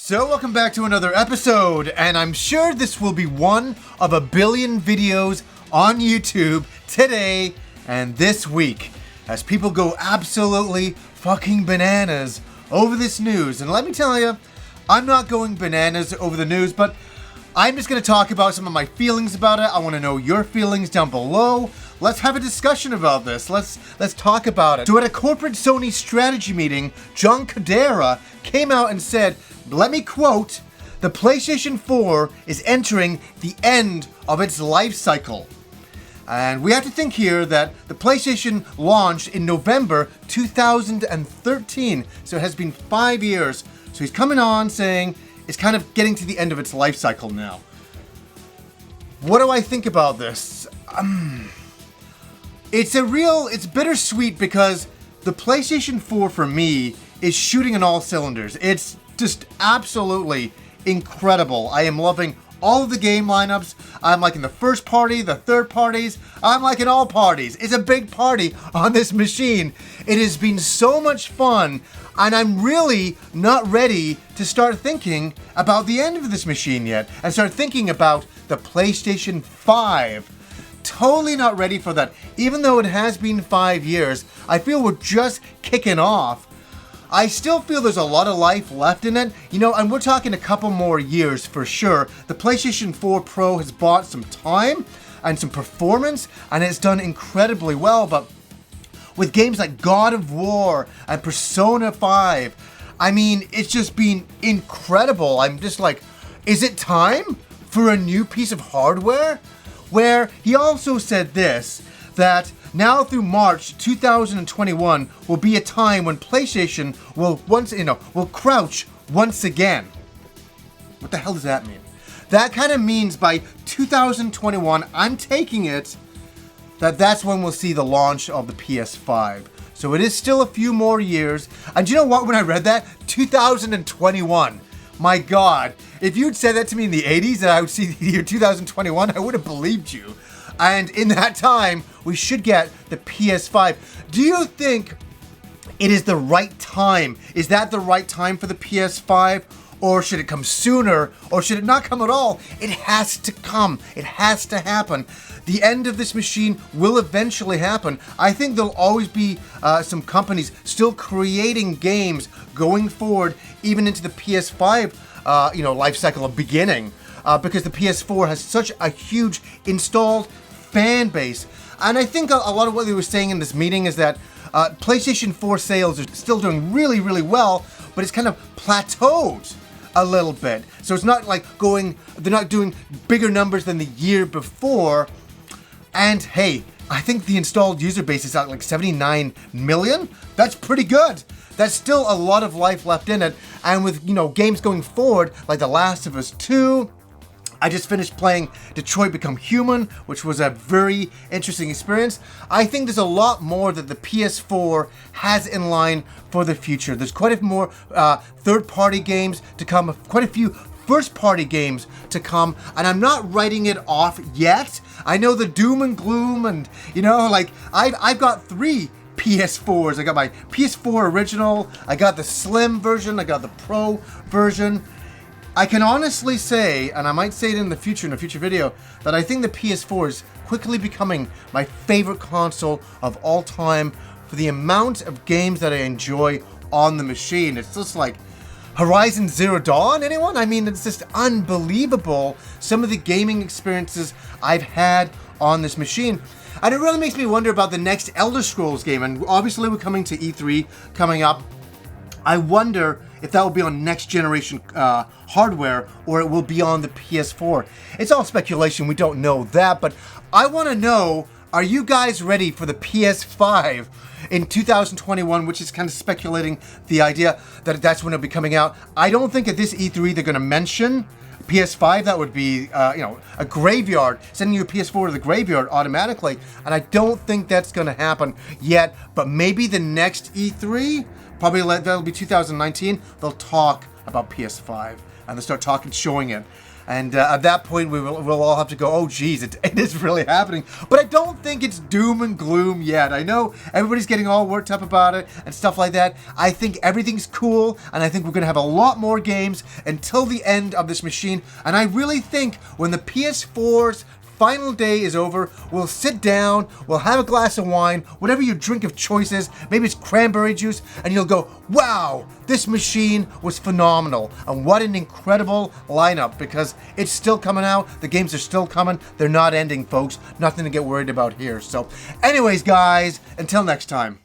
So welcome back to another episode, and I'm sure this will be one of a billion videos on YouTube today and this week as people go absolutely fucking bananas over this news. And let me tell you, I'm not going bananas over the news, but I'm just going to talk about some of my feelings about it. I want to know your feelings down below. Let's have a discussion about this. Let's talk about it. So at a corporate Sony strategy meeting, John Codera came out and said, let me quote, "The PlayStation 4 is entering the end of its life cycle." And we have to think here that the PlayStation launched in November 2013. So it has been 5 years. So he's coming on saying it's kind of getting to the end of its life cycle now. What do I think about this? It's bittersweet because the PlayStation 4 for me is shooting on all cylinders. It's just absolutely incredible. I am loving all of the game lineups. I'm liking the first party, the third parties. I'm liking all parties. It's a big party on this machine. It has been so much fun, and I'm really not ready to start thinking about the end of this machine yet and start thinking about the PlayStation 5. Totally not ready for that. Even though it has been 5 years, I feel we're just kicking off. I still feel there's a lot of life left in it, and we're talking a couple more years for sure. The PlayStation 4 Pro has bought some time and some performance, and it's done incredibly well, but with games like God of War and Persona 5, I mean, it's just been incredible. I'm just like, is it time for a new piece of hardware? Where he also said this, that now through March 2021 will be a time when PlayStation will crouch once again. What the hell does that mean? That kind of means by 2021, I'm taking it that's when we'll see the launch of the PS5. So it is still a few more years. And you know what, when I read that? 2021. My God, if you'd said that to me in the 80s that I would see the year 2021, I would have believed you. And in that time, we should get the PS5. Do you think it is the right time? Is that the right time for the PS5? Or should it come sooner? Or should it not come at all? It has to come. It has to happen. The end of this machine will eventually happen. I think there'll always be some companies still creating games going forward, even into the PS5 life cycle of beginning, because the PS4 has such a huge installed fan base. And I think a lot of what they were saying in this meeting is that PlayStation 4 sales are still doing really, really well, but it's kind of plateaued a little bit. So it's not like they're not doing bigger numbers than the year before. And hey, I think the installed user base is at like 79 million. That's pretty good. That's still a lot of life left in it. And with, games going forward, like The Last of Us 2, I just finished playing Detroit Become Human, which was a very interesting experience. I think there's a lot more that the PS4 has in line for the future. There's quite a few more third-party games to come, quite a few first-party games to come, and I'm not writing it off yet. I know the doom and gloom, and I've got 3 PS4s. I got my PS4 original, I got the Slim version, I got the Pro version. I can honestly say, and I might say it in a future video, that I think the PS4 is quickly becoming my favorite console of all time for the amount of games that I enjoy on the machine. It's just like Horizon Zero Dawn, anyone? I mean, it's just unbelievable, some of the gaming experiences I've had on this machine. And it really makes me wonder about the next Elder Scrolls game, and obviously we're coming to E3 coming up. I wonder if that will be on next generation hardware or it will be on the PS4. It's all speculation, we don't know that, but I want to know, are you guys ready for the PS5 in 2021, which is kind of speculating the idea that that's when it'll be coming out. I don't think at this E3 they're going to mention PS5. That would be, a graveyard, sending your PS4 to the graveyard automatically, and I don't think that's going to happen yet, but maybe the next E3, that'll be 2019, they'll talk about PS5, and they'll start showing it. And at that point, we'll all have to go, oh, geez, it is really happening. But I don't think it's doom and gloom yet. I know everybody's getting all worked up about it and stuff like that. I think everything's cool, and I think we're going to have a lot more games until the end of this machine. And I really think when the PS4's final day is over, we'll sit down, we'll have a glass of wine, whatever your drink of choice is, maybe it's cranberry juice, and you'll go, wow, this machine was phenomenal, and what an incredible lineup, because it's still coming out, the games are still coming, they're not ending, folks, nothing to get worried about here. So anyways, guys, until next time.